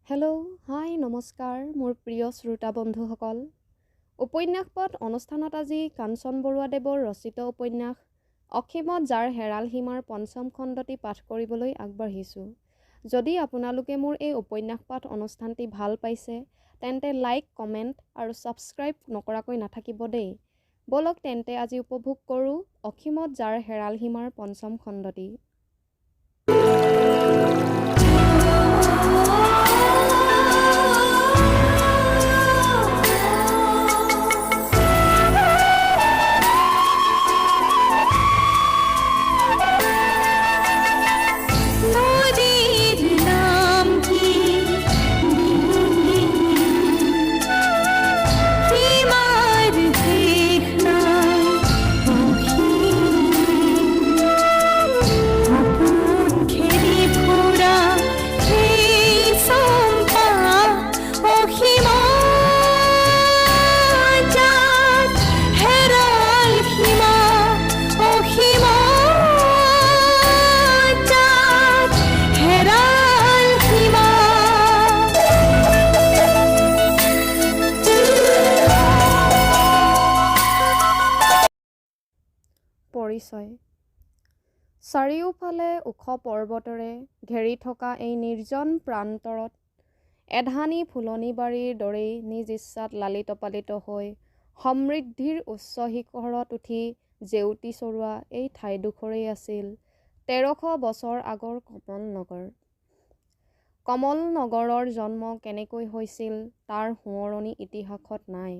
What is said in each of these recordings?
Hello' হাই নমস্কাৰ মোৰ প্ৰিয় শ্ৰোতা বন্ধুসকল। উপন্যাস পাঠ অনুষ্ঠানত আজি কাঞ্চন বৰুৱা দেৱৰ ৰচিত উপন্যাস অসীমত যাৰ হেৰাল সীমাৰ পঞ্চম খণ্ডটি পাঠ কৰিবলৈ আগবাঢ়িছোঁ। যদি আপোনালোকে মোৰ এই উপন্যাস পাঠ অনুষ্ঠানটি ভাল পাইছে তেন্তে লাইক, কমেণ্ট আৰু ছাবস্ক্ৰাইব নকৰাকৈ নাথাকিব দেই। বলক তেন্তে আজি উপভোগ কৰোঁ অসীমত যাৰ হেৰাল সীমাৰ পঞ্চম খণ্ডটি। পৰিচয়। চাৰিওফালে ওখ পৰ্বতেৰে ঘেৰি থকা এই নিৰ্জন প্ৰান্তৰত এধানি ফুলনি বাৰীৰ দৰেই নিজ ইচ্ছাত লালিত পালিত হৈ সমৃদ্ধিৰ উচ্চ শিখৰত উঠি জেউতি চৰোৱা এই ঠাইডোখৰেই আছিল ১৩০০ বছৰ আগৰ কমল নগৰ। কমল নগৰৰ জন্ম কেনেকৈ হৈছিল তাৰ সোঁৱৰণি ইতিহাসত নাই।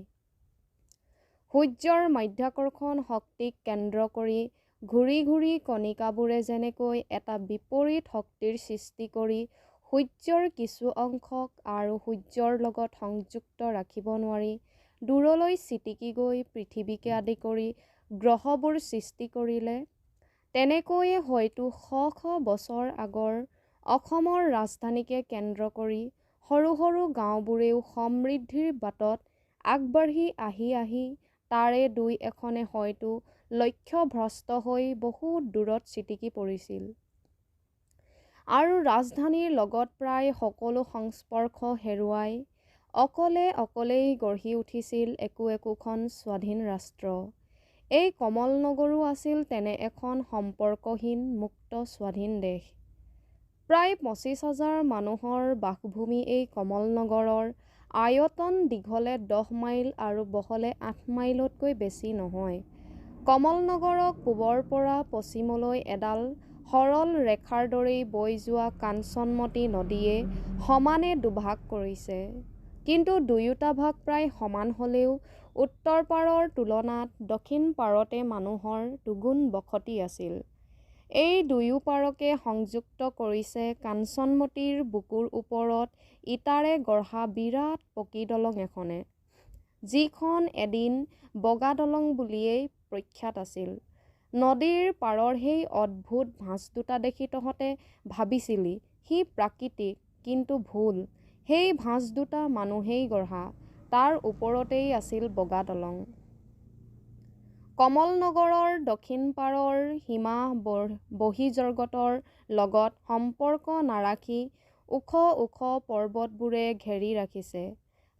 সূৰ্যৰ মাধ্যাকৰ্ষণ শক্তিক কেন্দ্ৰ কৰি ঘূৰি ঘূৰি কণিকাবোৰে যেনেকৈ এটা বিপৰীত শক্তিৰ সৃষ্টি কৰি সূৰ্যৰ কিছু অংশক আৰু সূৰ্যৰ লগত সংযুক্ত ৰাখিব নোৱাৰি দূৰলৈ ছিটিকি গৈ পৃথিৱীকে আদি কৰি গ্ৰহবোৰ সৃষ্টি কৰিলে, তেনেকৈয়ে হয়তো শ শ বছৰ আগৰ অসমৰ ৰাজধানীকে কেন্দ্ৰ কৰি সৰু সৰু গাঁওবোৰেও সমৃদ্ধিৰ বাটত আগবাঢ়ি আহি তাৰে দুই এখনে হয়তো লক্ষ্যভ্ৰষ্ট হৈ বহুত দূৰত ছিটিকি পৰিছিল আৰু ৰাজধানীৰ লগত প্ৰায় সকলো সংস্পৰ্শ হেৰুৱাই অকলেই গঢ়ি উঠিছিল একো একোখন স্বাধীন ৰাষ্ট্ৰ। এই কমল নগৰো আছিল তেনে এখন সম্পৰ্কহীন মুক্ত স্বাধীন দেশ। প্ৰায় ২৫,০০০ মানুহৰ বাসভূমি এই কমল নগৰৰ আয়তন দীঘলে ১০ মাইল আৰু বহলে ৮ মাইলতকৈ বেছি নহয়। কমল নগৰক পূবৰ পৰা পশ্চিমলৈ এডাল সৰল ৰেখাৰ দৰেই বৈ যোৱা কাঞ্চনমতী নদীয়ে সমানে দুভাগ কৰিছে। কিন্তু দুয়োটা ভাগ প্ৰায় সমান হ'লেও উত্তৰ পাৰৰ তুলনাত দক্ষিণ পাৰতে মানুহৰ দুগুণ বসতি আছিল। এই দুয়ো পাৰকে সংযুক্ত কৰিছে কাঞ্চনমতীৰ বুকুৰ ওপৰত ইটাৰে গঢ়া বিৰাট পকী দলং এখনে, যিখন এদিন বগা দলং বুলিয়েই প্ৰখ্যাত আছিল। নদীৰ পাৰৰ সেই অদ্ভুত ভাঁজ দুটা দেখি তহঁতে ভাবিছিলি সি প্ৰাকৃতিক, কিন্তু ভুল। সেই ভাঁজ দুটা মানুহেই গঢ়া, তাৰ ওপৰতেই আছিল বগা দলং। কমল নগৰৰ দক্ষিণ পাৰৰ সীমা বহিৰ্জগতৰ লগত সম্পৰ্ক নাৰাখি ওখ ওখ পৰ্বতবোৰে ঘেৰি ৰাখিছে।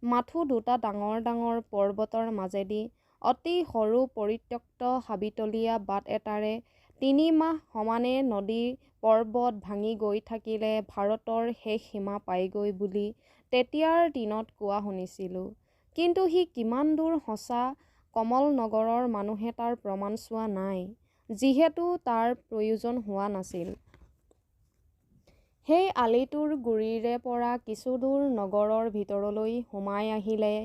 মাথো দুটা ডাঙৰ ডাঙৰ পৰ্বতৰ মাজেদি অতি সৰু পৰিত্যক্ত হাবিতলীয়া বাট এটাৰে ৩ মাহ সমানে নদী পৰ্বত ভাঙি গৈ থাকিলে ভাৰতৰ শেষ সীমা পায়গৈ বুলি তেতিয়াৰ দিনত কোৱা শুনিছিলোঁ। কিন্তু সি কিমান দূৰ সঁচা কমল নগৰৰ মানুহে তাৰ প্ৰমাণ চোৱা নাই, যিহেতু তাৰ প্ৰয়োজন হোৱা নাছিল। সেই আলিটোৰ গুৰিৰে পৰা কিছুদূৰ নগৰৰ ভিতৰলৈ সোমাই আহিলে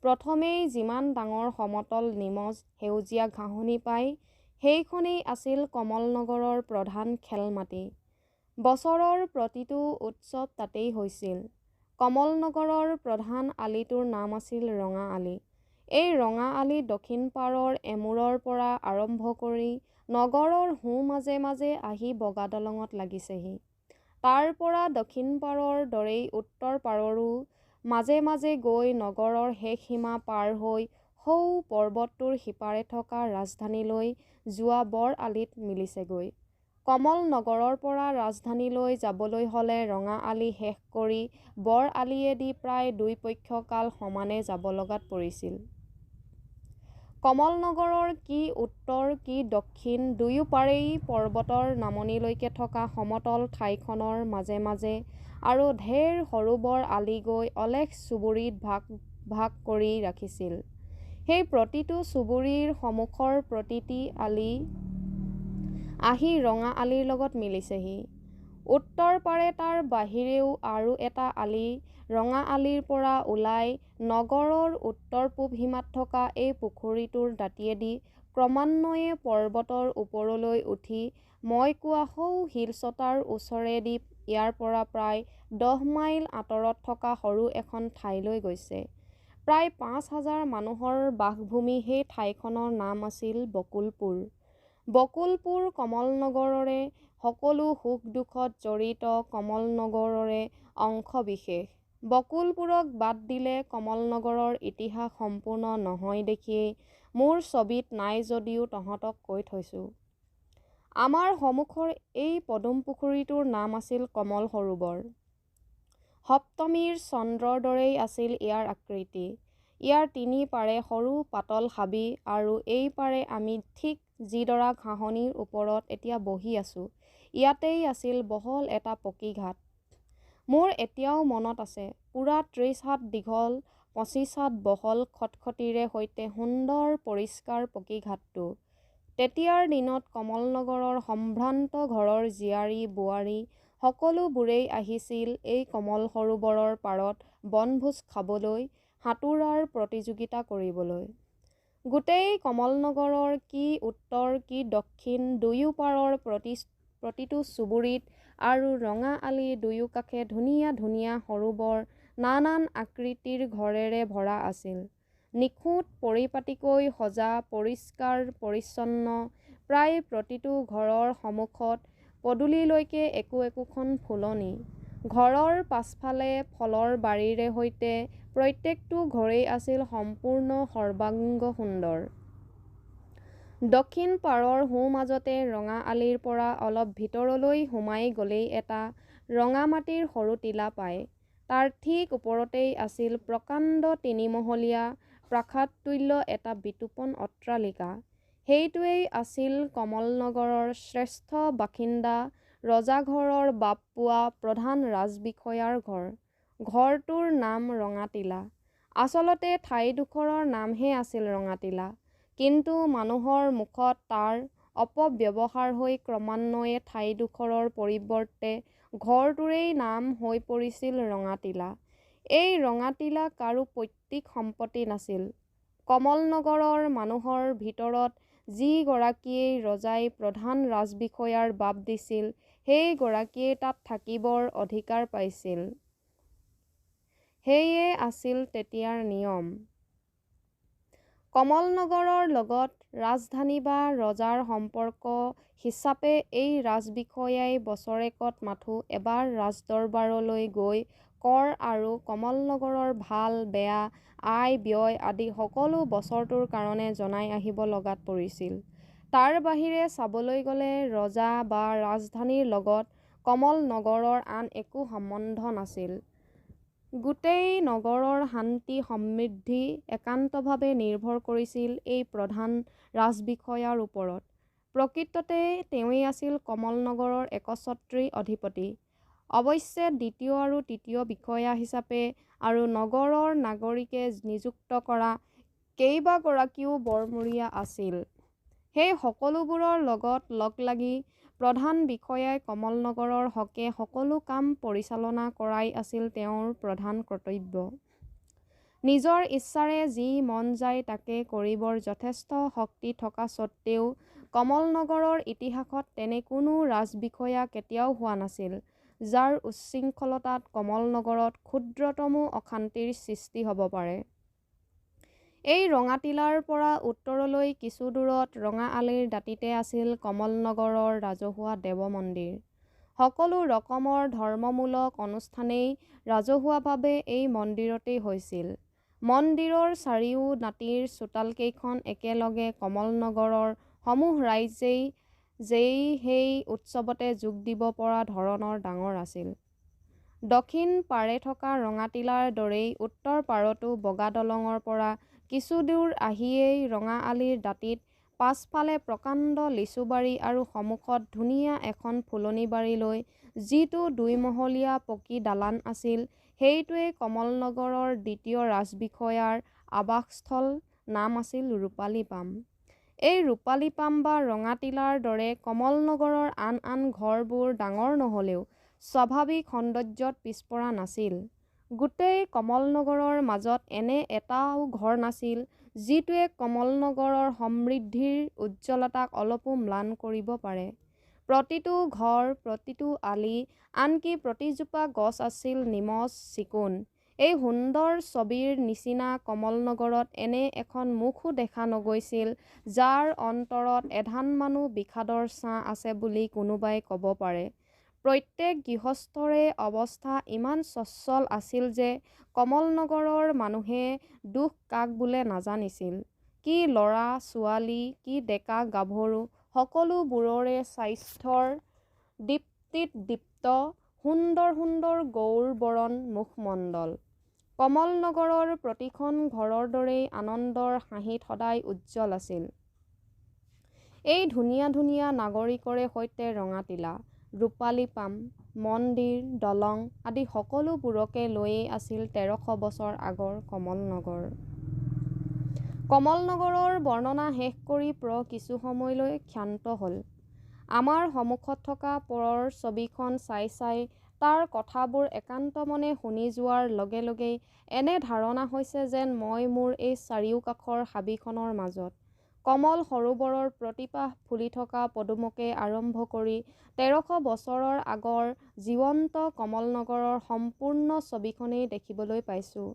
প্ৰথমেই যিমান ডাঙৰ সমতল নিমজ সেউজীয়া ঘাঁহনি পায় সেইখনেই আছিল কমল নগৰৰ প্ৰধান খেলমাটি। বছৰৰ প্ৰতিটো উৎসৱ তাতেই হৈছিল। কমল নগৰৰ প্ৰধান আলিটোৰ নাম আছিল ৰঙা আলি। এই ৰঙা আলি দক্ষিণ পাৰৰ এমূৰৰ পৰা আৰম্ভ কৰি নগৰৰ সোঁ মাজে মাজে আহি বগা দলঙত লাগিছেহি। তাৰ পৰা দক্ষিণ পাৰৰ দৰেই উত্তৰ পাৰৰো মাজে মাজে গৈ নগৰৰ শেষ সীমা পাৰ হৈ সৌ পৰ্বতটোৰ সিপাৰে থকা ৰাজধানীলৈ যোৱা বৰ আলিত মিলিছেগৈ। কমল নগৰৰ পৰা ৰাজধানীলৈ যাবলৈ হ'লে ৰঙা আলি শেষ কৰি বৰ আলিয়েদি প্ৰায় দুই পক্ষ কাল সমানে যাব লগাত পৰিছিল। কমল নগৰৰ কি উত্তৰ কি দক্ষিণ দুয়োপাৰেই পৰ্বতৰ নামনিলৈকে থকা সমতল ঠাইখনৰ মাজে মাজে আৰু ঢেৰ সৰু বৰ আলি গৈ অলেখ চুবুৰীত ভাগ ভাগ কৰি ৰাখিছিল। সেই প্ৰতিটো চুবুৰীৰ সন্মুখৰ প্ৰতিটি আলি আহি ৰঙা আলিৰ লগত মিলিছেহি। উত্তৰ পাৰে তাৰ বাহিৰেও আৰু এটা আলি ৰঙা আলিৰ পৰা ওলাই নগৰৰ উত্তৰ পূব সীমাত থকা এই পুখুৰীটোৰ দাঁতিয়েদি ক্ৰমান্বয়ে পৰ্বতৰ ওপৰলৈ উঠি মই কোৱা সৌ শিলচটাৰ ওচৰেদি ইয়াৰ পৰা প্ৰায় 10 মাইল আঁতৰত থকা সৰু এখন ঠাইলৈ গৈছে। প্ৰায় 5,000 মানুহৰ বাসভূমি সেই ঠাইখনৰ নাম আছিল বকুলপুৰ। বকুলপুৰ কমল নগৰৰে সকলো সুখ দুখত জড়িত কমল নগৰৰে অংশবিশেষ। বকুলপুৰক বাদ দিলে কমল নগৰৰ ইতিহাস সম্পূৰ্ণ নহয় দেখিয়েই মোৰ ছবিত নাই যদিও তহঁতক কৈ থৈছোঁ। আমাৰ সন্মুখৰ এই পদুম পুখুৰীটোৰ নাম আছিল কমল সৰোবৰ। সপ্তমীৰ চন্দ্ৰৰ দৰেই আছিল ইয়াৰ আকৃতি। ইয়াৰ তিনি পাৰে সৰু পাতল হাবি আৰু এই পাৰে আমি ঠিক যিডৰা ঘাঁহনিৰ ওপৰত এতিয়া বহি আছোঁ ইয়াতেই আছিল বহল এটা পকী ঘাট। মোৰ এতিয়াও মনত আছে পুৰা 30 হাত দীঘল 25 হাত বহল খটখটীৰে সৈতে সুন্দৰ পৰিষ্কাৰ পকী ঘাটটো। তেতিয়াৰ দিনত কমল নগৰৰ সম্ভ্ৰান্ত ঘৰৰ জীয়াৰী বোৱাৰী সকলোবোৰেই আহিছিল এই কমল সৰোবৰৰ পাৰত বনভোজ খাবলৈ সাঁতোৰাৰ প্ৰতিযোগিতা কৰিবলৈ। গোটেই কমল নগৰৰ কি উত্তৰ কি দক্ষিণ দুয়োপাৰৰ প্ৰতিটো চুবুৰীত আৰু ৰঙা আলিৰ দুয়োকাষে ধুনীয়া ধুনীয়া সৰোবৰ নানান আকৃতিৰ ঘৰেৰে ভৰা আছিল। নিখুঁত পৰিপাটিকৈ সজা পৰিষ্কাৰ পৰিচ্ছন্ন প্ৰায় প্ৰতিটো ঘৰৰ সন্মুখত পদূলিলৈকে একোখন ফুলনি। ঘৰৰ পাছফালে ফলৰ বাৰীৰে সৈতে প্ৰত্যেকটো ঘৰেই আছিল সম্পূৰ্ণ সৰ্বাংগ সুন্দৰ। দক্ষিণ পাৰৰ সোঁমাজতে ৰঙা আলিৰ পৰা অলপ ভিতৰলৈ সোমাই গ'লেই এটা ৰঙা মাটিৰ সৰু টিলা পায়। তাৰ ঠিক ওপৰতেই আছিল প্ৰকাণ্ড তিনিমহলীয়া প্ৰাসাদতুল্য এটা বিতোপন অট্টালিকা। সেইটোৱেই আছিল কমল নগৰৰ শ্ৰেষ্ঠ বাসিন্দা ৰজাঘৰৰ বাপ পোৱা প্ৰধান ৰাজবিষয়াৰ ঘৰ। ঘৰটোৰ নাম ৰঙাটিলা। আচলতে ঠাইডোখৰৰ নামহে আছিল ৰঙাটিলা, কিন্তু মানুহৰ মুখত তাৰ অপব্যৱহাৰ হৈ ক্ৰমান্বয়ে ঠাইডোখৰৰ পৰিৱৰ্তে ঘৰটোৰেই নাম হৈ পৰিছিল ৰঙাটিলা। এই ৰঙাটিলা কাৰো পৈতৃক সম্পত্তি নাছিল। কমল নগৰৰ মানুহৰ ভিতৰত যি গৰাকীয়েই ৰজাই প্ৰধান ৰাজবিষয়াৰ বাপ দিছিল সেই গৰাকীয়েই তাত থাকিবৰ অধিকাৰ পাইছিল। সেয়ে আছিল তেতিয়াৰ নিয়ম। কমল নগৰৰ লগত ৰাজধানী বা ৰজাৰ সম্পৰ্ক হিচাপে এই ৰাজবিষয়াই বছৰেকত মাথো এবাৰ ৰাজদৰবাৰলৈ গৈ কৰ আৰু কমল নগৰৰ ভাল বেয়া আয় ব্যয় আদি সকলো বছৰটোৰ কাৰণে জনাই আহিব লগাত পৰিছিল। তাৰ বাহিৰে চাবলৈ গ'লে ৰজা বা ৰাজধানীৰ লগত কমল নগৰৰ আন একো সম্বন্ধ নাছিল। গোটেই নগৰৰ শান্তি সমৃদ্ধি একান্তভাৱে নিৰ্ভৰ কৰিছিল এই প্ৰধান ৰাজবিষয়াৰ ওপৰত। প্ৰকৃততে তেওঁৱেই আছিল কমল নগৰৰ একছত্ৰী অধিপতি। অৱশ্যে দ্বিতীয় আৰু তৃতীয় বিষয়া হিচাপে আৰু নগৰৰ নাগৰিকে নিযুক্ত কৰা কেইবাগৰাকীও বৰমূৰীয়া আছিল। সেই সকলোবোৰৰ লগত লগ লাগি প্ৰধান বিষয়াই কমল নগৰৰ হকে সকলো কাম পৰিচালনা কৰাই আছিল তেওঁৰ প্ৰধান কৰ্তব্য। নিজৰ ইচ্ছাৰে যি মন যায় তাকে কৰিবৰ যথেষ্ট শক্তি থকা স্বত্বেও কমল নগৰৰ ইতিহাসত তেনে কোনো ৰাজবিষয়া কেতিয়াও হোৱা নাছিল যাৰ উচ্ছৃংখলতাত কমল নগৰত ক্ষুদ্ৰতমো অশান্তিৰ সৃষ্টি হ'ব পাৰে। এই ৰঙাটিলাৰ পৰা উত্তৰলৈ কিছু দূৰত ৰঙা আলিৰ দাঁতিতে আছিল কমল নগৰৰ ৰাজহুৱা দেৱ মন্দিৰ। সকলো ৰকমৰ ধৰ্মমূলক অনুষ্ঠানেই ৰাজহুৱাভাৱে এই মন্দিৰতেই হৈছিল। মন্দিৰৰ চাৰিও দাঁতিৰ চোতালকেইখন একেলগে কমল নগৰৰ সমূহ ৰাইজেই যেই সেই উৎসৱতে যোগ দিব পৰা ধৰণৰ ডাঙৰ আছিল। দক্ষিণ পাৰে থকা ৰঙাটিলাৰ দৰেই উত্তৰ পাৰতো বগা দলঙৰ পৰা কিছুদূৰ আহিয়েই ৰঙা আলিৰ দাঁতিত পাছফালে প্ৰকাণ্ড লিচুবাৰী আৰু সন্মুখত ধুনীয়া এখন ফুলনি বাৰী লৈ যিটো দুইমহলীয়া পকী দালান আছিল, সেইটোৱেই কমলনগৰৰ দ্বিতীয় ৰাজবিষয়াৰ আৱাসস্থল। নাম আছিল ৰূপালী পাম। এই ৰূপালী পাম বা ৰঙাটিলাৰ দৰে কমলনগৰৰ আন আন ঘৰবোৰ ডাঙৰ নহ'লেও স্বাভাৱিক সৌন্দৰ্যত পিছপৰা নাছিল। গোটেই কমলনগৰৰ মাজত এনে এটাও ঘৰ নাছিল যিটোৱে কমলনগৰৰ সমৃদ্ধিৰ উজ্জ্বলতাক অলপো ম্লান কৰিব পাৰে। প্ৰতিটো ঘৰ, প্ৰতিটো আলি, আনকি প্ৰতিজোপা গছ আছিল নিমজ চিকুণ। এই সুন্দৰ ছবিৰ নিচিনা কমলনগৰত এনে এখন মুখো দেখা নগৈছিল যাৰ অন্তৰত এধানমানো বিষাদৰ ছাঁ আছে বুলি কোনোবাই ক'ব পাৰে। প্ৰত্যেক গৃহস্থৰে অৱস্থা ইমান স্বচ্ছল আছিল যে কমলনগৰৰ মানুহে দুখ কাক বোলে নাজানিছিল। কি ল'ৰা ছোৱালী, কি ডেকা গাভৰু, সকলোবোৰৰে স্বাস্থ্যৰ দীপ্তিত দীপ্ত সুন্দৰ সুন্দৰ গৌৰ বৰণ মুখমণ্ডল। কমলনগৰৰ প্ৰতিখন ঘৰৰ দৰেই আনন্দৰ হাঁহিত সদায় উজ্জ্বল আছিল। এই ধুনীয়া ধুনীয়া নাগৰিকৰে সৈতে ৰঙাটিলা, ৰূপালী পাম, মন্দিৰ, দলং আদি সকলোবোৰকে লৈয়েই আছিল ১৩০০ বছৰ আগৰ কমলনগৰ। কমলনগৰৰ বৰ্ণনা শেষ কৰি কিছু সময়লৈ ক্ষান্ত হ'ল। আমাৰ সন্মুখত থকা পৰৰ ছবিখন চাই চাই তাৰ কথাবোৰ একান্তমনে শুনি যোৱাৰ লগে লগেই এনে ধাৰণা হৈছে যেন মই মোৰ এই চাৰিওকাষৰ হাবিখনৰ মাজত কমল সৰোবৰৰ প্ৰতিপাহ ফুলি থকা পদুমকে আৰম্ভ কৰি ১৩০০ বছৰৰ আগৰ জীৱন্ত কমলনগৰৰ সম্পূৰ্ণ ছবিখনেই দেখিবলৈ পাইছোঁ।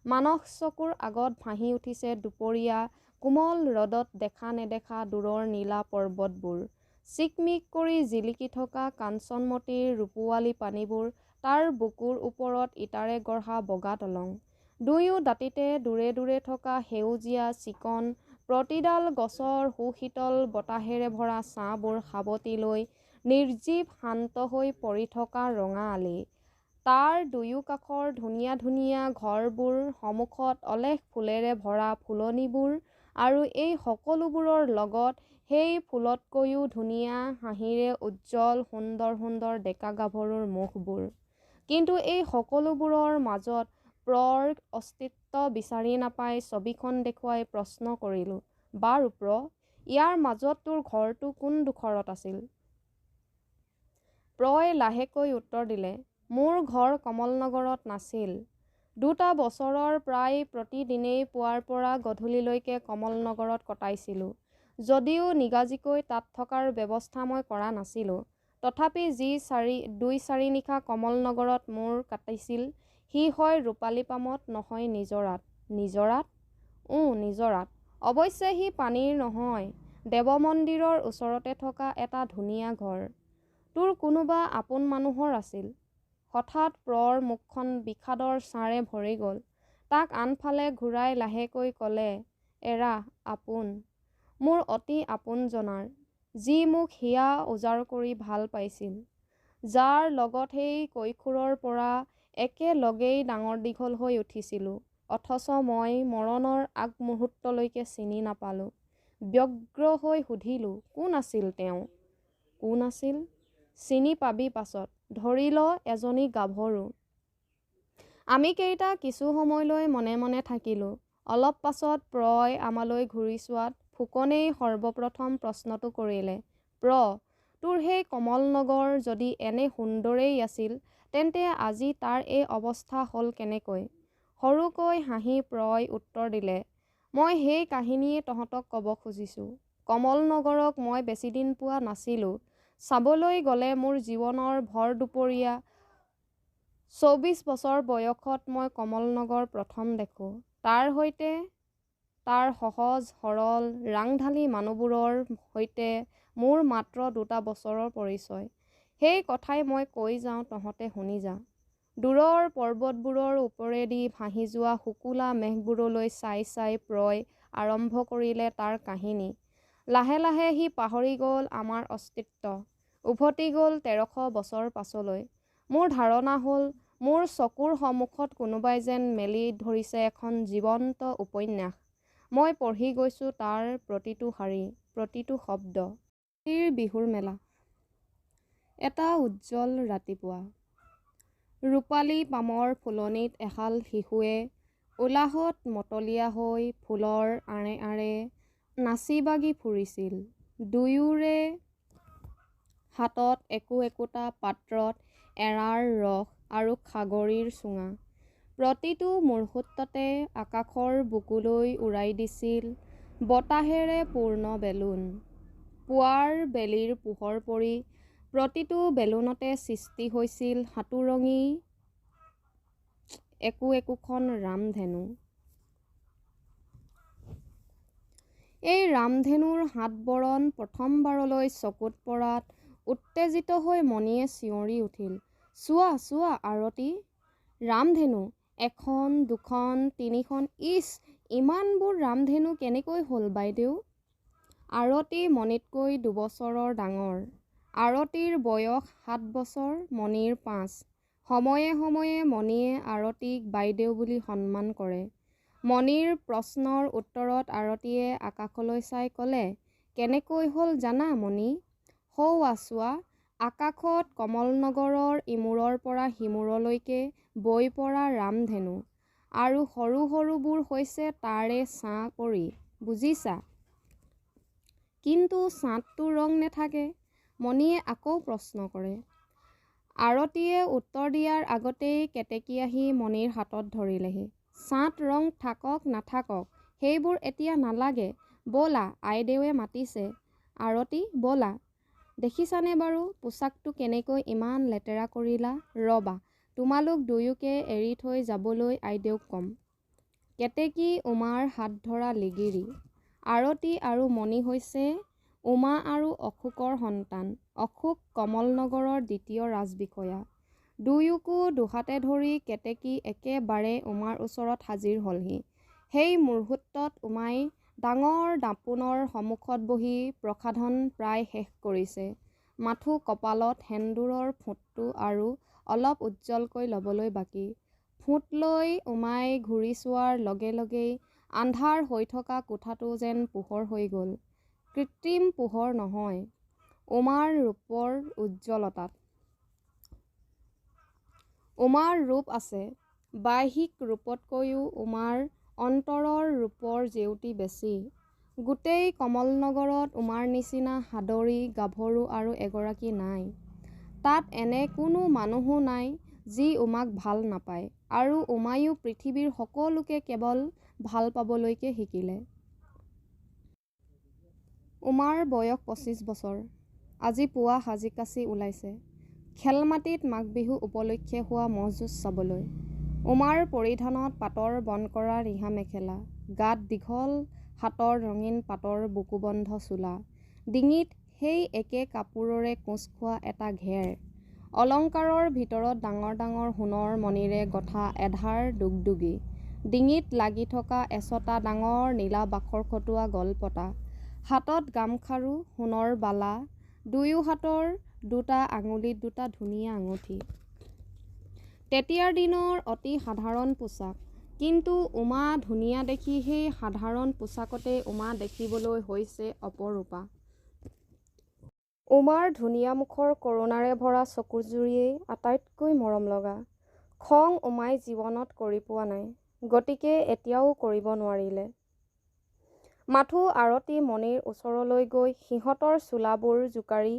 মানস চকুৰ আগত ভাঁহি উঠিছে দুপৰীয়া কোমল ৰ'দত দেখা নেদেখা দূৰৰ নীলা পৰ্বতবোৰ, চিকমিক কৰি জিলিকি থকা কাঞ্চনমতীৰ ৰূপোৱালী পানীবোৰ, তাৰ বুকুৰ ওপৰত ইটাৰে গঢ়া বগা দলং, দুয়ো দাঁতিতে দূৰে দূৰে থকা সেউজীয়া চিকণ প্ৰতিডাল গছৰ সুশীতল বতাহেৰে ভৰা ছাঁবোৰ সাৱটি লৈ নিৰ্জীৱ শান্ত হৈ পৰি থকা ৰঙা আলি, তাৰ দুয়োকাষৰ ধুনীয়া ধুনীয়া ঘৰবোৰ, সন্মুখত অলেখ ফুলেৰে ভৰা ফুলনিবোৰ আৰু এই সকলোবোৰৰ লগত সেই ফুলতকৈও ধুনীয়া হাঁহিৰে উজ্জ্বল সুন্দৰ সুন্দৰ ডেকা গাভৰুৰ মুখবোৰ। কিন্তু এই সকলোবোৰৰ মাজত প্ৰৰ অস্তিত্ব বিচাৰি নাপাই ছবিখন দেখুৱাই প্ৰশ্ন কৰিলোঁ, বাৰু প্ৰ, ইয়াৰ মাজত তোৰ ঘৰটো কোন ডোখৰত আছিল? প্ৰই লাহেকৈ উত্তৰ দিলে, মোৰ ঘৰ কমলনগৰত নাছিল। ২টা বছৰৰ প্ৰায় প্ৰতিদিনেই পুৱাৰ পৰা গধূলিলৈকে কমলনগৰত কটাইছিলোঁ। যদিও নিগাজিকৈ তাত থকাৰ ব্যৱস্থা মই কৰা নাছিলোঁ, তথাপি যি ২-৪ নিশা কমলনগৰত মোৰ কাটিছিল সি হয় ৰূপালী পামত, নহয় নিজৰাত। নিজৰাত? নিজৰাত। অৱশ্যে সি পানীৰ নহয়, দেৱ মন্দিৰৰ ওচৰতে থকা এটা ধুনীয়া ঘৰ। তোৰ কোনোবা আপোন মানুহৰ আছিল? হঠাৎ প্ৰৰ মুখখন বিষাদৰ ছাঁৰে ভৰি গ'ল। তাক আনফালে ঘূৰাই লাহেকৈ ক'লে, এৰা আপোন, মোৰ অতি আপোনজনাৰ, যি মোক হিয়া উজাৰ কৰি ভাল পাইছিল, যাৰ লগত সেই কৈশোৰৰ পৰা একেলগেই ডাঙৰ দীঘল হৈ উঠিছিলোঁ, অথচ মই মৰণৰ আগমুহূৰ্তলৈকে চিনি নাপালোঁ। ব্যগ্ৰ হৈ সুধিলোঁ, কোন আছিল তেওঁ? কোন আছিল? চিনি পাবি পাছত, ধৰি ল এজনী গাভৰু। আমি কেইটা কিছু সময়লৈ মনে মনে থাকিলোঁ। অলপ পাছত প্ৰই আমালৈ ঘূৰি চোৱাত ফুকনেই সৰ্বপ্ৰথম প্ৰশ্নটো কৰিলে, প্ৰ, তোৰ সেই কমলনগৰ যদি এনে সুন্দৰেই আছিল, তেন্তে আজি তাৰ এই অৱস্থা হ'ল কেনেকৈ? সৰুকৈ হাঁহি প্ৰই উত্তৰ দিলে, মই সেই কাহিনীয়ে তহঁতক ক'ব খুজিছোঁ। কমলনগৰক মই বেছিদিন পোৱা নাছিলোঁ। চাবলৈ গ'লে মোৰ জীৱনৰ ভৰ দুপৰীয়া ২৪ বছৰ বয়সত মই কমলনগৰ প্ৰথম দেখোঁ। তাৰ সৈতে, তাৰ সহজ সৰল ৰাংঢালী মানুহবোৰৰ সৈতে মোৰ মাত্ৰ ২টা বছৰৰ পৰিচয়। সেই কথাই মই কৈ যাওঁ, তহঁতে শুনি যা। দূৰৰ পৰ্বতবোৰৰ ওপৰেদি ভাঁহি যোৱা শুকুলা মেঘবোৰলৈ চাই চাই প্ৰই আৰম্ভ কৰিলে তাৰ কাহিনী, লাহে লাহে সি পাহৰি গ'ল আমাৰ অস্তিত্ব, উভতি গ'ল 1300 বছৰ পাছলৈ। মোৰ ধাৰণা হ'ল মোৰ চকুৰ সন্মুখত কোনোবাই যেন মেলি ধৰিছে এখন জীৱন্ত উপন্যাস। মই পঢ়ি গৈছোঁ তাৰ প্ৰতিটো শাৰী, প্ৰতিটো শব্দ। বিহুৰ মেলা। এটা উজ্জ্বল ৰাতিপুৱা। ৰূপালী পামৰ ফুলনিত এহাল শিশুৱে উলাহত মতলীয়া হৈ ফুলৰ আঁৰে আঁৰে নাচি বাগি ফুৰিছিল। দুয়োৰে হাতত একো একোটা পাত্ৰত এৰাৰ ৰস আৰু খাগৰিৰ চুঙা। প্ৰতিটো মুহূৰ্ততে আকাশৰ বুকুলৈ উৰাই দিছিল বতাহেৰে পূৰ্ণ বেলুন। পুৱাৰ বেলিৰ পোহৰ পৰি প্ৰতিটো বেলুনতে সৃষ্টি হৈছিল সাতোৰঙী একো একোখন ৰামধেনু। এই ৰামধেনুৰ হাত বৰণ প্ৰথমবাৰলৈ চকুত পৰাত উত্তেজিত হৈ মণিয়ে চিঞৰি উঠিল, চোৱা চোৱা আৰতি, ৰামধেনু, এখন দুখন তিনিখন, ইচ ইমানবোৰ ৰামধেনু কেনেকৈ হ'ল বাইদেউ? আৰতি মণিতকৈ 2 বছৰৰ ডাঙৰ। আৰতিৰ বয়স 7 বছৰ, মণিৰ 5। সময়ে সময়ে মণিয়ে আৰতিক বাইদেউ বুলি সন্মান কৰে। মণিৰ প্ৰশ্নৰ উত্তৰত আৰতিয়ে আকাশলৈ চাই ক'লে, কেনেকৈ হ'ল জানা মণি? সৌৱা চোৱা, আকাশত কমলনগৰৰ ইমূৰৰ পৰা সিমূৰলৈকে বৈ পৰা ৰামধেনু, আৰু সৰু সৰুবোৰ হৈছে তাৰে ছাঁ পৰি, বুজিছা? কিন্তু ছাঁততো ৰং নেথাকে, মণিয়ে আকৌ প্ৰশ্ন কৰে। আৰতিয়ে উত্তৰ দিয়াৰ আগতেই কেতেকী আহি মণিৰ হাতত ধৰিলেহি। ছাঁত ৰং থাকক নাথাকক সেইবোৰ এতিয়া নালাগে, ব'লা আইদেৱে মাতিছে। আৰতি ব'লা। দেখিছানে বাৰু পোছাকটো কেনেকৈ ইমান লেতেৰা কৰিলা? ৰ'বা, তোমালোক দুয়োকে এৰি থৈ যাবলৈ আইদেউক ক'ম। কেতেকী উমাৰ হাত ধৰা লিগিৰী। আৰতি আৰু মণি হৈছে উমা আৰু অশোকৰ সন্তান। অশোক কমলনগৰৰ 2য় ৰাজবিষয়া। দুয়োকো দুহাতে ধৰি কেতেকী একেবাৰে উমাৰ ওচৰত হাজিৰ হ'লহি। সেই মুহূৰ্তত উমাই ডাঙৰ দাপোনৰ সন্মুখত বহি প্ৰসাধন প্ৰায় শেষ কৰিছে। মাথো কপালত সেন্দুৰৰ ফোঁটটো আৰু অলপ উজ্জ্বলকৈ ল'বলৈ বাকী। ফোঁট লৈ উমাই ঘূৰি চোৱাৰ লগে লগেই আন্ধাৰ হৈ থকা কোঠাটো যেন পোহৰ হৈ গ'ল। কৃত্ৰিম পোহৰ নহয়, উমাৰ ৰূপৰ উজ্জ্বলতাত। উমাৰ ৰূপ আছে, বাহ্যিক ৰূপতকৈও উমাৰ অন্তৰৰ ৰূপৰ জেউতি বেছি। গোটেই কমলনগৰত উমাৰ নিচিনা সাদৰী গাভৰু আৰু এগৰাকী নাই। তাত এনে কোনো মানুহো নাই যি উমাক ভাল নাপায়, আৰু উমায়ো পৃথিৱীৰ সকলোকে কেৱল ভাল পাবলৈকে শিকিলে। উমাৰ বয়স 25 বছৰ। আজি পুৱা সাজি কাচি ওলাইছে খেলমাটিত মাঘ বিহু উপলক্ষে হোৱা ম'হযুঁজ চাবলৈ। উমাৰ পৰিধানত পাটৰ বনকৰা ৰিহা মেখেলা, গাত দীঘল হাতৰ ৰঙীন পাটৰ বুকুবন্ধ চোলা, ডিঙিত সেই একে কাপোৰৰে কোঁচ খোৱা এটা ঘেৰ, অলংকাৰৰ ভিতৰত ডাঙৰ ডাঙৰ সোণৰ মণিৰে গঁথা এধাৰ দুগদুগী, ডিঙিত লাগি থকা এচটা ডাঙৰ নীলা বাখৰ খটোৱা গলপতা, হাতত গামখাৰু, সোণৰ বালা, দুয়ো হাতৰ দুটা আঙুলিত দুটা ধুনীয়া আঙুঠি। তেতিয়াৰ দিনৰ অতি সাধাৰণ পোছাক, কিন্তু উমা ধুনীয়া দেখি সেই সাধাৰণ পোছাকতে উমা দেখিবলৈ হৈছে অপৰূপা। উমাৰ ধুনীয়া মুখৰ কৰুণাৰে ভৰা চকুযুৰিয়েই আটাইতকৈ মৰম লগা। খং উমাই জীৱনত কৰি পোৱা নাই, গতিকে এতিয়াও কৰিব নোৱাৰিলে। মাথো আৰতি মণিৰ ওচৰলৈ গৈ সিহঁতৰ চোলাবোৰ জোকাৰি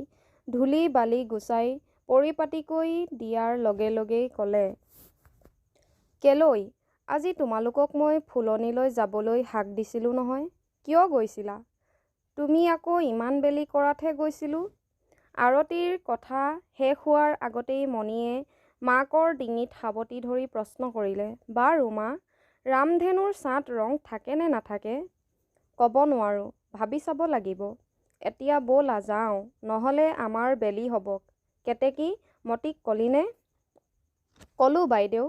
ধূলি বালি গুচাই পৰিপাটিকৈ দিয়াৰ লগে লগেই ক'লে, কেলৈ, আজি তোমালোকক মই ফুলনিলৈ যাবলৈ হাক দিছিলোঁ নহয়, কিয় গৈছিলা? তুমি আকৌ ইমান বেলি কৰাতহে গৈছিলোঁ। আৰতিৰ কথা শেষ হোৱাৰ আগতেই মণিয়ে মাকৰ ডিঙিত সাৱটি ধৰি প্ৰশ্ন কৰিলে, বাৰু মা, ৰামধেনুৰ ছাঁত ৰং থাকে নে নাথাকে? ক'ব নোৱাৰোঁ, ভাবি চাব লাগিব। এতিয়া ব'লা যাওঁ, নহ'লে আমাৰ বেলি হ'ব। কেতেকী, মতিক কলিনে? ক'লোঁ বাইদেউ।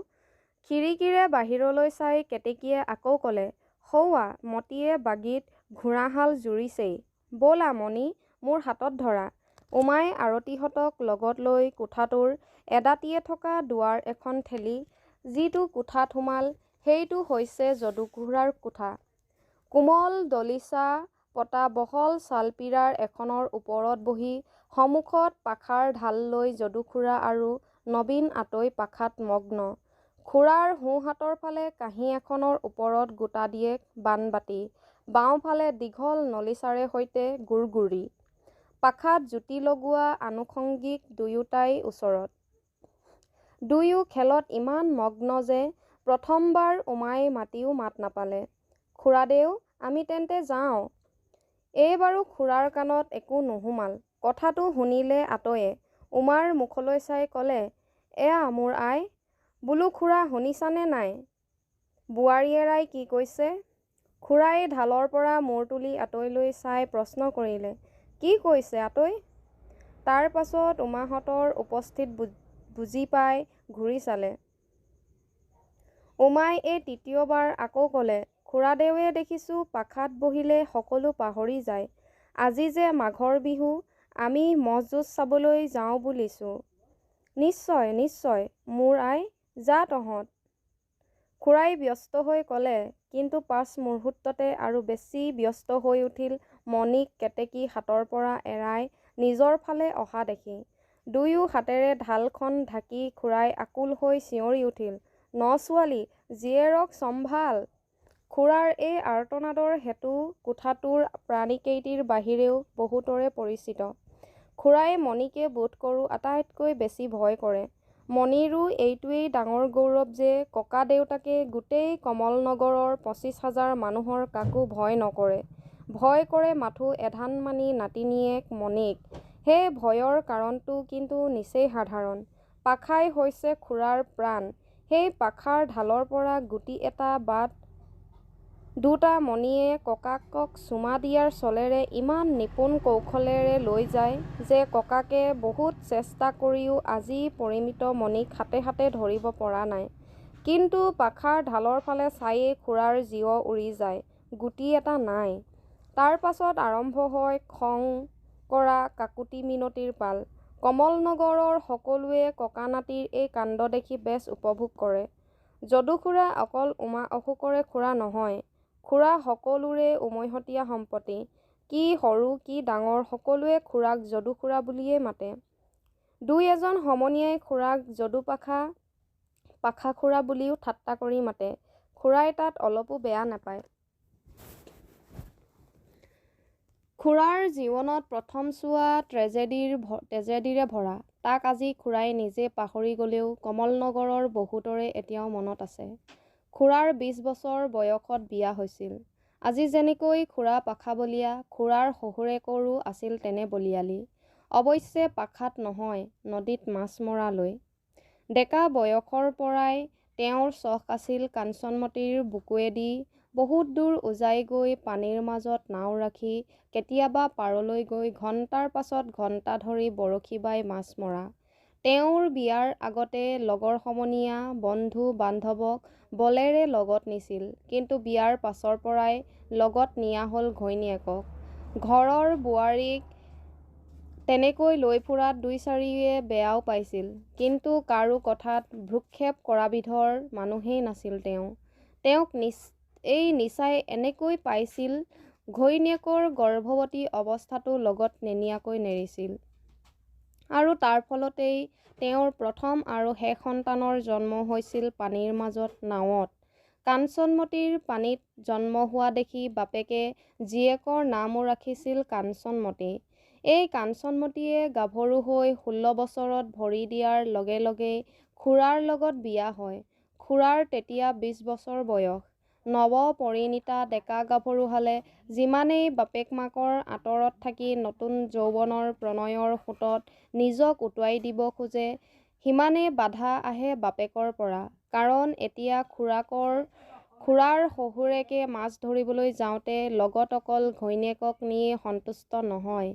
খিৰিকীৰে বাহিৰলৈ চাই কেতেকীয়ে আকৌ ক'লে, সৌৱা, মতিয়ে বাগিত ঘোঁৰাহাল জুৰিছেই, ব'লা মণি, মোৰ হাতত ধৰা। উমাই আৰতিহঁতক লগত লৈ কোঠাটোৰ এদাঁতিয়ে থকা দুৱাৰ এখন ঠেলি যিটো কোঠাত সোমাল সেইটো হৈছে যদুঘোৰাৰ কোঠা। কোমল দলিচা পতা বহল ছালপীৰাৰ এখনৰ ওপৰত বহি সন্মুখত পাখাৰ ঢাল লৈ যদুখুৰা আৰু নবীন আতৈ পাখাত মগ্ন। খুৰাৰ সোঁহাতৰ ফালে কাঁহী এখনৰ ওপৰত গোটা দিয়েক বানবাতি, বাওঁফালে দীঘল নলিচাৰে সৈতে গুৰগুৰি। পাখাত জুতি লগোৱা আনুষংগিক দুয়োটাই ওচৰত। দুয়ো খেলত ইমান মগ্ন যে প্ৰথমবাৰ উমাই মাতিও মাত নাপালে। খুৰাদেউ, আমি তেন্তে যাওঁ। এইবাৰো খুৰাৰ কাণত একো নুসুমাল। কথাটো শুনিলে আতৈয়ে উমাৰ মুখলৈ চাই ক'লে, এয়া মোৰ আই। বোলো খুৰা শুনিছানে নাই? বোৱাৰী এৰাই কি কৈছে? খুৰাই ঢালৰ পৰা মূৰ তুলি আতৈলৈ চাই প্ৰশ্ন কৰিলে, কি কৈছে আতৈ? তাৰ পাছত উমাহঁতৰ উপস্থিত বুজি পাই ঘূৰি চালে। উমাই এই তৃতীয়বাৰ আকৌ ক'লে, খুৰাদেৱে দেখিছোঁ পাখাত বহিলে সকলো পাহৰি যায়। আজি যে মাঘৰ বিহু, আমি ম'হ যুঁজ চাবলৈ যাওঁ বুলিছোঁ। নিশ্চয় নিশ্চয় মোৰ আই, যা তহঁত। খুৰাই ব্যস্ত হৈ ক'লে, কিন্তু পাছ মুহূৰ্ততে আৰু বেছি ব্যস্ত হৈ উঠিল মণিক কেতেকী হাতৰ পৰা এৰাই নিজৰ ফালে অহা দেখি। দুয়ো হাতেৰে ঢালখন ঢাকি খুৰাই আকুল হৈ চিঞৰি উঠিল, ন ছোৱালী, জীয়েৰক চম্ভাল। খুৰাৰ এই আৰ্তনাদৰ হেতু কোঠাটোৰ প্ৰাণীকেইটিৰ বাহিৰেও বহুতৰে পৰিচিত। খুৰাই মণিকে বোধ কৰোঁ আটাইতকৈ বেছি ভয় কৰে। মণিৰো এইটোৱেই ডাঙৰ গৌৰৱ যে ককা দেউতাকে গোটেই কমলনগৰৰ ২৫,০০০ মানুহৰ কাকো ভয় নকৰে। ভয় কৰে মাথো এধানমানি নাতিনীয়েক মণিক। সেই ভয়ৰ কাৰণটো কিন্তু নিচেই সাধাৰণ। পাখাই হৈছে খুৰাৰ প্ৰাণ। সেই পাখাৰ ঢালৰ পৰা গুটি এটা বা দুটা মণিয়ে ককাকক চুমা দিয়াৰ চলেৰে ইমান নিপুণ কৌশলেৰে লৈ যায় যে ককাকে বহুত চেষ্টা কৰিও আজি পৰিমিত মণিক হাতে হাতে ধৰিব পৰা নাই। কিন্তু পাখাৰ ঢালৰ ফালে চায়েই খুৰাৰ জীৱ উৰি যায়, গুটি এটা নাই। তাৰ পাছত আৰম্ভ হয় খং কৰা কাকুতি মিনতিৰ পাল। কমলনগৰৰ সকলোৱে ককা নাতিৰ এই কাণ্ড দেখি বেছ উপভোগ কৰে। যদুখুৰা অকল উমা অশোকৰে খুৰা নহয়, খুৰা সকলোৰে উমৈহতীয়া সম্পত্তি। কি সৰু কি ডাঙৰ সকলোৱে খুৰাক যদুখুৰা বুলিয়েই মাতে। দুই এজন সমনীয়াই খুৰাক যদুপাখা, পাখাখুৰা বুলিও ঠাট্টা কৰি মাতে। খুৰাই তাত অলপো বেয়া নাপায়। খুৰাৰ জীৱনত প্ৰথম চোৱা ট্ৰেজেডিৰে ভৰা। তাক আজি খুৰাই নিজে পাহৰি গ'লেও কমলনগৰৰ বহুতৰে এতিয়াও মনত আছে। খুৰাৰ ২০ বছৰ বয়সত বিয়া হৈছিল। আজি যেনেকৈ খুৰা পাখা বলিয়া, খুৰাৰ শহুৰেকৰো আছিল তেনে বলিয়ালি। অৱশ্যে পাখাত নহয়, নদীত মাছ মৰালৈ। ডেকা বয়সৰ পৰাই তেওঁৰ চখ আছিল কাঞ্চনমতীৰ বুকুৱেদি বহুত দূৰ উজাই গৈ পানীৰ মাজত নাও ৰাখি কেতিয়াবা পাৰলৈ গৈ ঘণ্টাৰ পাছত ঘণ্টা ধৰি বৰশী বাই মাছ মৰা। তেওঁৰ বিয়াৰ আগতে লগৰ সমনীয়া, বন্ধু বান্ধৱক বলেৰে লগত নিছিল, কিন্তু বিয়াৰ পাছৰ পৰাই লগত নিয়া হ'ল ঘৈণীয়েকক। ঘৰৰ বোৱাৰীক তেনেকৈ লৈ ফুৰাত দুই চাৰিয়ে বেয়াও পাইছিল, কিন্তু কাৰো কথাত ভ্ৰূক্ষেপ কৰাবিধৰ মানুহেই নাছিল তেওঁ। তেওঁক এই নিচাই এনেকৈ পাইছিল, ঘৈণীয়েকৰ গৰ্ভৱতী অৱস্থাতো লগত নিনিয়াকৈ নেৰিছিল। আৰু তাৰ ফলতেই তেওঁৰ প্ৰথম আৰু শেষ সন্তানৰ জন্ম হৈছিল পানীৰ মাজত নাৱত। কাঞ্চনমতীৰ পানীত জন্ম হোৱা দেখি বাপেকে জীয়েকৰ নামো ৰাখিছিল কাঞ্চনমতী। এই কাঞ্চনমতীয়ে গাভৰু হৈ ১৬ বছৰত ভৰি দিয়াৰ লগে লগেই খুৰাৰ লগত বিয়া হয়। খুৰাৰ তেতিয়া ২০ বছৰ বয়স। নৱ পৰিণীতা ডেকা গাভৰুহালে যিমানেই বাপেক মাকৰ আঁতৰত থাকি নতুন যৌৱনৰ প্ৰণয়ৰ সোঁতত নিজক উটুৱাই দিব খোজে, সিমানেই বাধা আহে বাপেকৰ পৰা। কাৰণ এতিয়া খুৰাৰ শহুৰেকে মাছ ধৰিবলৈ যাওঁতে লগত অকল ঘৈণীয়েকক নিয়েই সন্তুষ্ট নহয়,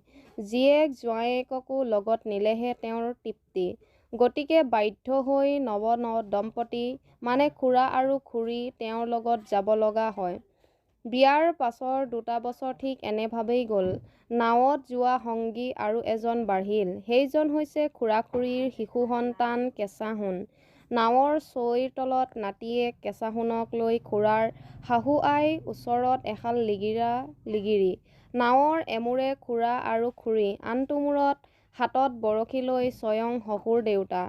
জীয়েক জোঁৱায়েককো লগত নিলেহে তেওঁৰ তৃপ্তি। গতিকে বাধ্য হৈ নৱ দম্পতী মানে খুৰা আৰু খুৰী তেওঁৰ লগত যাব লগা হয়। বিয়াৰ পাছৰ 2টা বছৰ ঠিক এনেভাৱেই গ'ল। নাৱত যোৱা সংগী আৰু এজন বাঢ়িল। সেইজন হৈছে খুৰা-খুৰীৰ শিশু সন্তান কেঁচা-সোণ। নাৱৰ চৈৰ তলত নাতিয়েক কেঁচা-সোণক লৈ খুৰাৰ শাহু-আই, ওচৰত এহাল লিগিৰা-লিগিৰী। নাৱৰ এমূৰে খুৰা আৰু খুৰী, আনটো মূৰত হাতত বৰশী লৈ স্বয়ং শহুৰ দেউতা।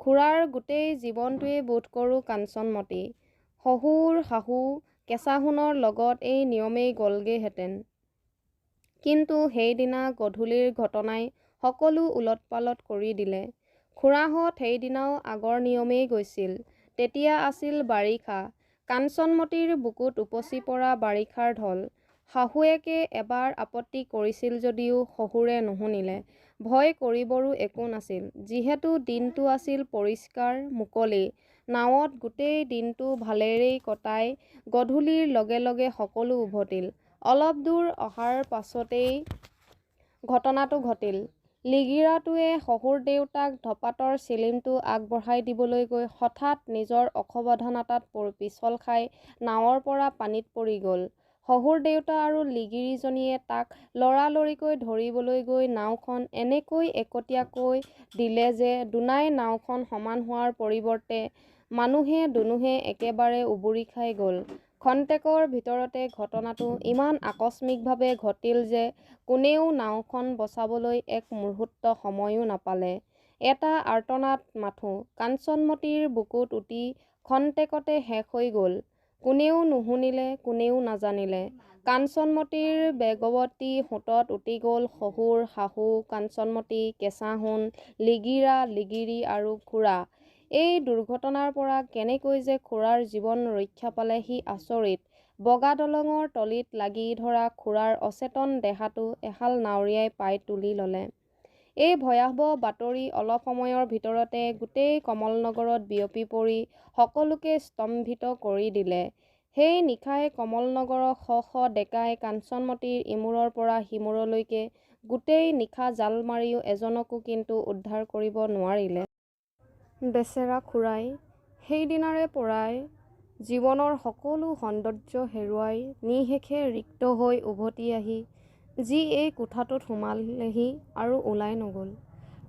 খুৰাৰ গোটেই জীৱনটোৱেই বোধ কৰোঁ কাঞ্চনমতী। শহুৰ-শাহু কেঁচা-সোণৰ লগত এই নিয়মেই গ'লগৈহেঁতেন। কিন্তু সেইদিনা গধূলিৰ ঘটনাই সকলো ওলট-পালট কৰি দিলে। খুৰাহঁত সেইদিনাও আগৰ নিয়মেই গৈছিল। তেতিয়া আছিল বাৰিষা। কাঞ্চনমতীৰ বুকুত উপচি পৰা বাৰিষাৰ ঢল। শাহুৱেকে এবাৰ আপত্তি কৰিছিল যদিও শহুৰে নুশুনিলে। ভয় কৰিবৰো একো নাছিল। যিহেতু দিনটো আছিল পৰিষ্কাৰ, মুকলি। নাৱত গোটেই দিনটো ভালেৰেই কটাই গধূলিৰ লগে লগে সকলো উভতিল। অলপ দূৰ অহাৰ পাছতেই ঘটনাটো ঘটিল। লিগিৰাটোৱে শহুৰ দেউতাক ধপাতৰ চিলিমটো আগবঢ়াই দিবলৈ গৈ হঠাৎ নিজৰ অসাৱধানতাত পিছল খাই নাৱৰ পৰা পানীত পৰি গ'ল। শহুৰ দেউতা আৰু লিগিৰীজনীয়ে তাক লৰালৰিকৈ ধৰিবলৈ গৈ নাওখন এনেকৈ একটীয়াকৈ দিলে যে দুনাই নাওখন সমান হোৱাৰ পৰিৱৰ্তে মানুহে-দুনুহে একেবাৰে উবুৰি খাই গ'ল। ক্ষন্তেকৰ ভিতৰতে ঘটনাটো ইমান আকস্মিকভাৱে ঘটিল যে কোনেও নাওখন বচাবলৈ এক মুহূৰ্ত সময়ো নাপালে। এটা আৰ্তনাদ মাথো কাঞ্চনমতীৰ বুকুত উঠি ক্ষন্তেকতে শেষ হৈ গ'ল। কোনেও নুশুনিলে, কোনেও নাজানিলে। কাঞ্চনমতীৰ বেগৱতী সোঁতত উটি গ'ল শহুৰ, শাহু, কাঞ্চনমতী, কেঁচা-সোণ, লিগিৰা-লিগিৰী আৰু খুৰা। এই দুৰ্ঘটনাৰ পৰা কেনেকৈ যে খুৰাৰ জীৱন ৰক্ষা পালে সি আচৰিত। বগা দলঙৰ তলিত লাগি ধৰা খুৰাৰ অচেতন দেহাটো এহাল নাৱৰীয়াই পাই তুলি ল'লে। এই ভয়াৱহ বাতৰি অলপ সময়ৰ ভিতৰতে গোটেই কমলনগৰত বিয়পি পৰি সকলোকে স্তম্ভিত কৰি দিলে। সেই নিশাই কমলনগৰৰ শ শ ডেকাই কাঞ্চনমতীৰ ইমূৰৰ পৰা সিমূৰলৈকে গোটেই নিশা জাল মাৰিও এজনকো কিন্তু উদ্ধাৰ কৰিব নোৱাৰিলে। বেচেৰা খুৰাই সেইদিনাৰে পৰাই জীৱনৰ সকলো সৌন্দৰ্য হেৰুৱাই নিঃশেষে ৰিক্ত হৈ উভতি আহি যি এই কোঠাটোত সোমালেহি আৰু ওলাই নগ'ল।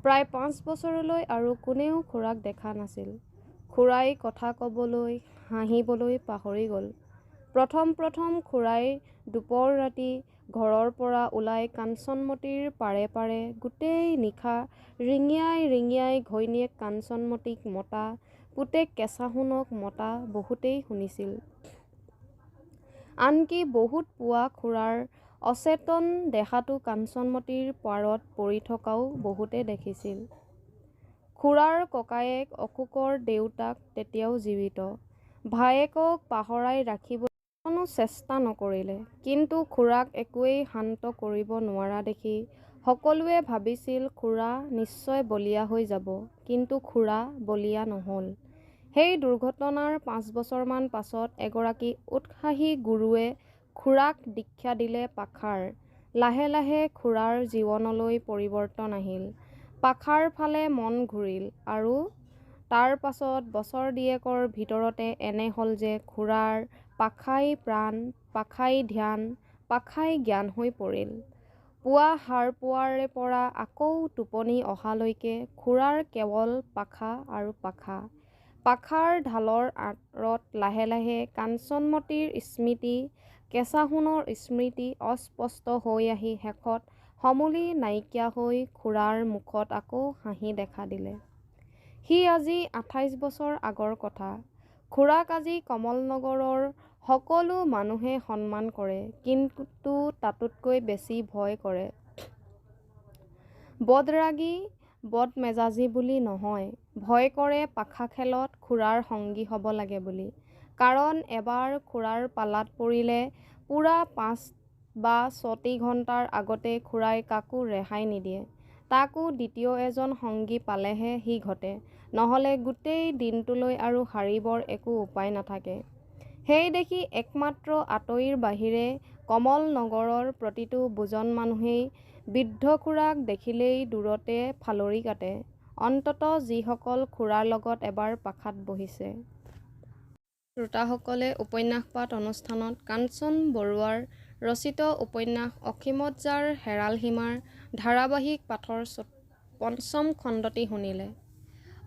প্ৰায় 5 বছৰলৈ আৰু কোনেও খুৰাক দেখা নাছিল। খুৰাই কথা ক'বলৈ, হাঁহিবলৈ পাহৰি গ'ল। প্ৰথম খুৰাই দুপৰ ৰাতি ঘৰৰ পৰা ওলাই কাঞ্চনমতীৰ পাৰে পাৰে গোটেই নিশা ৰিঙিয়াই ৰিঙিয়াই ঘৈণীয়েক কাঞ্চনমতীক মতা, পুতেক কেঁচা-সোণক মতা বহুতেই শুনিছিল। আনকি বহুত পুৱা খুৰাৰ অচেতন দেহাটো কাঞ্চনমতীৰ পাৰত পৰি থকাও বহুতে দেখিছিল। খুৰাৰ ককায়েক অশোকৰ দেউতাক তেতিয়াও জীৱিত। ভায়েকক পাহৰাই ৰাখিবলৈ কোনো চেষ্টা নকৰিলে। কিন্তু খুৰাক একোৱেই শান্ত কৰিব নোৱাৰা দেখি সকলোৱে ভাবিছিল খুৰা নিশ্চয় বলিয়া হৈ যাব। কিন্তু খুৰা বলিয়া নহ'ল। সেই দুৰ্ঘটনাৰ 5 বছৰমান পাছত এগৰাকী উৎসাহী গুৰুৱে খুৰাক দীক্ষা দিলে পাখাৰ। লাহে লাহে খুৰাৰ জীৱনলৈ পৰিৱৰ্তন আহিল। পাখাৰ ফালে মন ঘূৰিল। আৰু তাৰ পাছত বছৰ দিয়েকৰ ভিতৰতে এনে হ'ল যে খুৰাৰ পাখাই প্ৰাণ, পাখাই ধ্যান, পাখাই জ্ঞান হৈ পৰিল। পুৱা সাৰ পোৱাৰে পৰা আকৌ টোপনি অহালৈকে খুৰাৰ কেৱল পাখা আৰু পাখা। পাখাৰ ঢালৰ আঁৰত লাহে লাহে কাঞ্চনমতীৰ স্মৃতি, কেঁচা-সোণৰ স্মৃতি অস্পষ্ট হৈ আহি শেষত সমূলি নাইকিয়া হৈ খুৰাৰ মুখত আকৌ হাঁহি দেখা দিলে। সি আজি 28 বছৰ আগৰ কথা। খুৰাক আজি কমলনগৰৰ সকলো মানুহে সন্মান কৰে। কিন্তু তাতোতকৈ বেছি ভয় কৰে। বদৰাগী, বদমেজাজী বুলি নহয়, ভয় কৰে পাখা খেলত খুৰাৰ সংগী হ'ব লাগে বুলি। কাৰণ এবাৰ খুৰাৰ পালাত পৰিলে পূৰা 5 বা 6টি ঘণ্টাৰ আগতে খুৰাই কাকো ৰেহাই নিদিয়ে। তাকো দ্বিতীয় এজন সংগী পালেহে সি ঘটে। নহ'লে গোটেই দিনটোলৈ আৰু সাৰিবৰ একো উপায় নাথাকে। সেই দেখি একমাত্ৰ আতৈৰ বাহিৰে কমলনগৰৰ প্ৰতিটো বুজন মানুহেই বৃদ্ধ খুৰাক দেখিলেই দূৰতে ফালৰি কাটে। অন্ততঃ যিসকল খুৰাৰ লগত এবাৰ পাখাত বহিছে। শ্ৰোতাসকলে উপন্যাস পাঠ অনুষ্ঠানত কাঞ্চন বৰুৱাৰ ৰচিত উপন্যাস অসীমত যাৰ হেৰাল সীমাৰ ধাৰাবাহিক পাঠৰ ৫ম খণ্ডটি শুনিলে।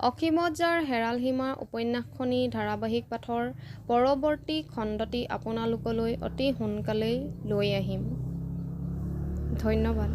অসীমত যাৰ হেৰাল সীমা উপন্যাসখনি ধাৰাবাহিক পাঠৰ পৰৱৰ্তী খণ্ডটি আপোনালোকলৈ অতি সোনকালেই লৈ আহিম। ধন্যবাদ।